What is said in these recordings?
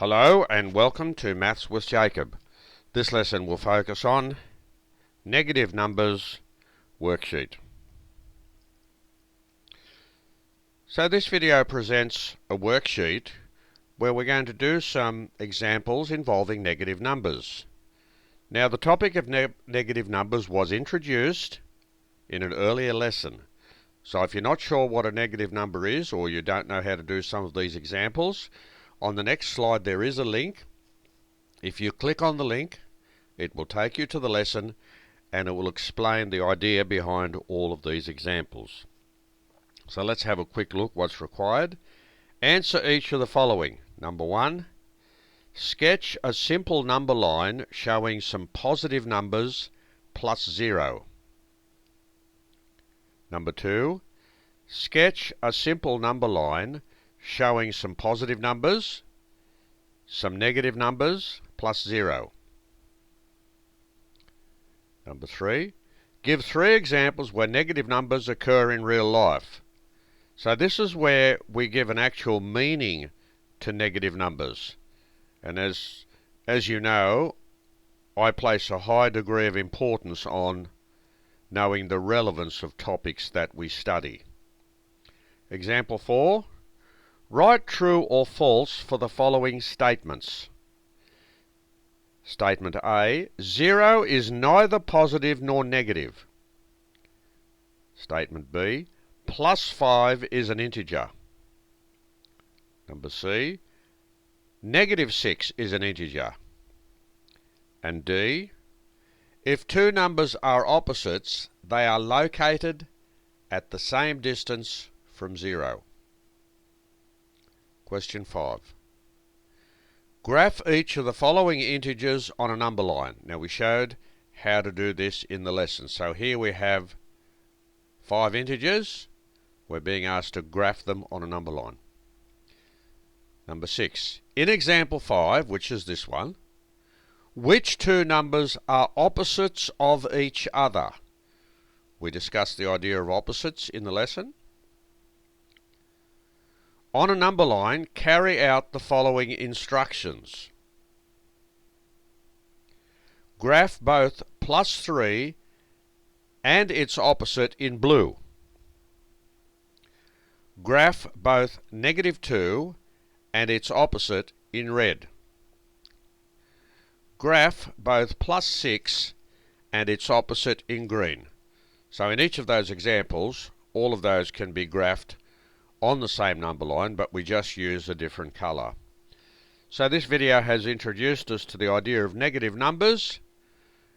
Hello and welcome to Maths with Jacob. This lesson will focus on negative numbers worksheet. So this video presents a worksheet where we're going to do some examples involving negative numbers. Now the topic of negative numbers was introduced in an earlier lesson. So if you're not sure what a negative number is, or you don't know how to do some of these examples, on the next slide there is a link. If you click on the link, it will take you to the lesson and it will explain the idea behind all of these examples. So let's have a quick look what's required. Answer each of the following. Number 1, sketch a simple number line showing some positive numbers plus 0. Number 2, sketch a simple number line showing some positive numbers, some negative numbers, plus 0. Number 3, give 3 examples where negative numbers occur in real life. So this is where we give an actual meaning to negative numbers. And as you know, I place a high degree of importance on knowing the relevance of topics that we study. Example 4, write true or false for the following statements. Statement A, 0 is neither positive nor negative. Statement B, plus 5 is an integer. Number C, negative 6 is an integer. And D, if two numbers are opposites, they are located at the same distance from 0. Question 5. Graph each of the following integers on a number line. Now we showed how to do this in the lesson. So here we have 5 integers. We're being asked to graph them on a number line. Number 6. In example 5, which is this one, which two numbers are opposites of each other? We discussed the idea of opposites in the lesson. On a number line, carry out the following instructions. Graph both plus 3 and its opposite in blue. Graph both negative 2 and its opposite in red. Graph both plus 6 and its opposite in green. So in each of those examples, all of those can be graphed on the same number line, but we just use a different colour. So this video has introduced us to the idea of negative numbers,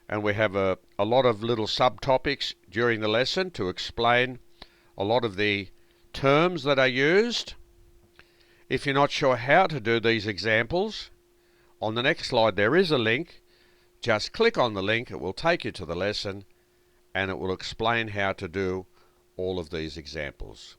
and we have a lot of little subtopics during the lesson to explain a lot of the terms that are used. If you're not sure how to do these examples, on the next slide there is a link. Just click on the link, it will take you to the lesson, and it will explain how to do all of these examples.